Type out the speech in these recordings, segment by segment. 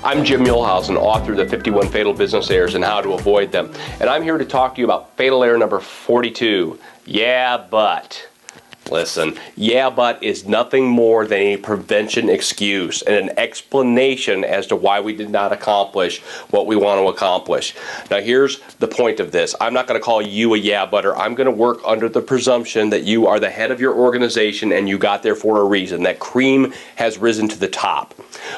I'm Jim Muehlhausen, author of the 51 Fatal Business Errors and How to Avoid Them. And I'm here to talk to you about fatal error number 42. Yeah, but. Listen, yeah, but is nothing more than a prevention excuse and an explanation as to why we did not accomplish what we want to accomplish. Now, here's the point of this. I'm not going to call you a yeah, butter. I'm going to work under the presumption that you are the head of your organization and you got there for a reason. That cream has risen to the top.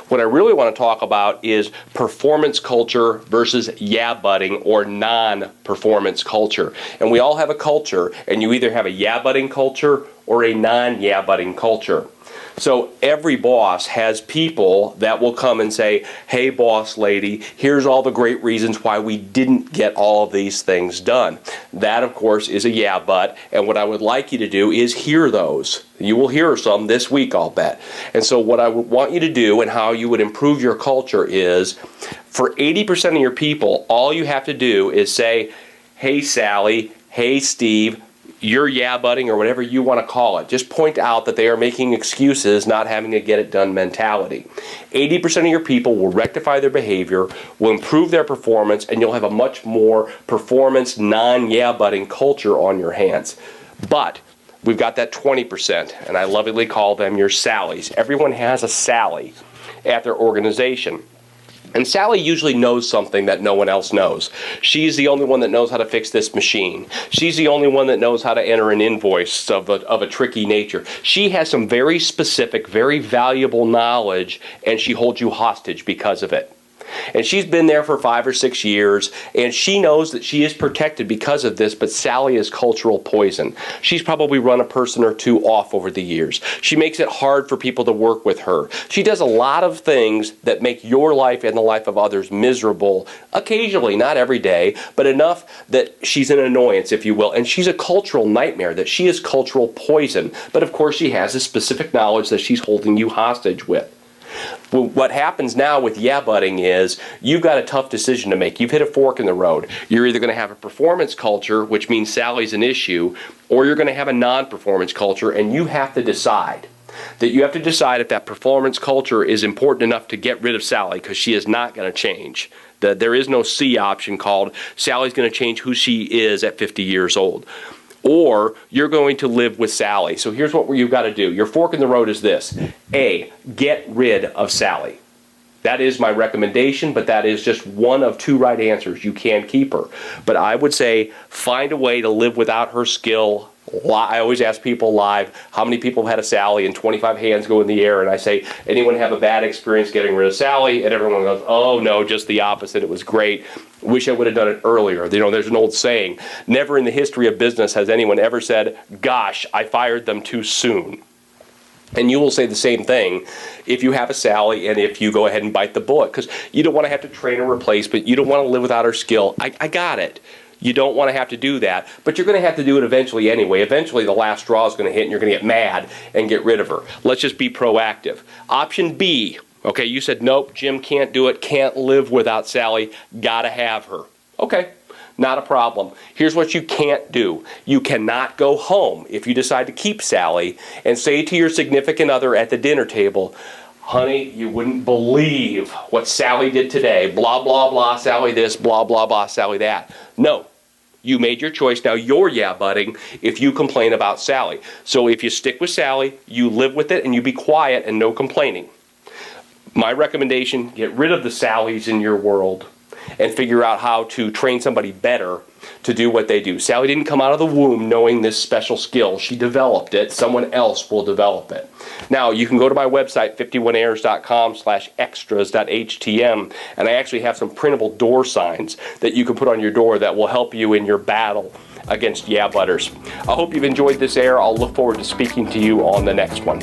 What I really want to talk about is performance culture versus yeah-butting or non-performance culture. And we all have a culture, and you either have a yeah-butting culture or a non-yeah-butting culture. So every boss has people that will come and say, hey, boss lady, here's all the great reasons why we didn't get all of these things done. That, of course, is a yeah, but, and what I would like you to do is hear those. You will hear some this week, I'll bet. And so what I would want you to do and how you would improve your culture is, for 80% of your people, all you have to do is say, hey, Sally, hey, Steve, you're yeah-butting or whatever you want to call it. Just point out that they are making excuses, not having a get-it-done mentality. 80% of your people will rectify their behavior, will improve their performance, and you'll have a much more performance, non-yeah-butting culture on your hands. But we've got that 20%, and I lovingly call them your Sallys. Everyone has a Sally at their organization. And Sally usually knows something that no one else knows. She's the only one that knows how to fix this machine. She's the only one that knows how to enter an invoice of a tricky nature. She has some very specific, very valuable knowledge, and she holds you hostage because of it. And she's been there for 5 or 6 years, and she knows that she is protected because of this, but Sally is cultural poison. She's probably run a person or two off over the years. She makes it hard for people to work with her. She does a lot of things that make your life and the life of others miserable, occasionally, not every day, but enough that she's an annoyance, if you will, and she's a cultural nightmare, that she is cultural poison. But of course she has a specific knowledge that she's holding you hostage with. What happens now with yeah-butting is you've got a tough decision to make. You've hit a fork in the road. You're either going to have a performance culture, which means Sally's an issue, or you're going to have a non-performance culture, and you have to decide. You have to decide if that performance culture is important enough to get rid of Sally, because she is not going to change. There is no C option called Sally's going to change who she is at 50 years old. Or you're going to live with Sally. So here's what you've got to do. Your fork in the road is this. A, get rid of Sally. That is my recommendation, but that is just one of 2 right answers. You can keep her. But I would say find a way to live without her skill. I always ask people live, how many people have had a Sally, and 25 hands go in the air, and I say, anyone have a bad experience getting rid of Sally? And everyone goes, oh no, just the opposite, it was great. Wish I would have done it earlier. You know, there's an old saying, never in the history of business has anyone ever said, gosh, I fired them too soon. And you will say the same thing if you have a Sally and if you go ahead and bite the bullet, because you don't want to have to train or replace, but you don't want to live without her skill. I got it. You don't want to have to do that, but you're going to have to do it eventually anyway. Eventually the last straw is going to hit and you're going to get mad and get rid of her. Let's just be proactive. Option B, okay, you said, nope, Jim can't do it, can't live without Sally, gotta have her. Okay, not a problem. Here's what you can't do. You cannot go home if you decide to keep Sally and say to your significant other at the dinner table, honey, you wouldn't believe what Sally did today. Blah, blah, blah, Sally this, blah, blah, blah, Sally that. No. You made your choice. Now you're yeah-butting if you complain about Sally. So if you stick with Sally, you live with it, and you be quiet and no complaining. My recommendation, get rid of the Sallys in your world and figure out how to train somebody better to do what they do. Sally didn't come out of the womb knowing this special skill. She developed it. Someone else will develop it. Now, you can go to my website, 51errors.com/extras.htm, and I actually have some printable door signs that you can put on your door that will help you in your battle against yeah-butters. I hope you've enjoyed this error. I'll look forward to speaking to you on the next one.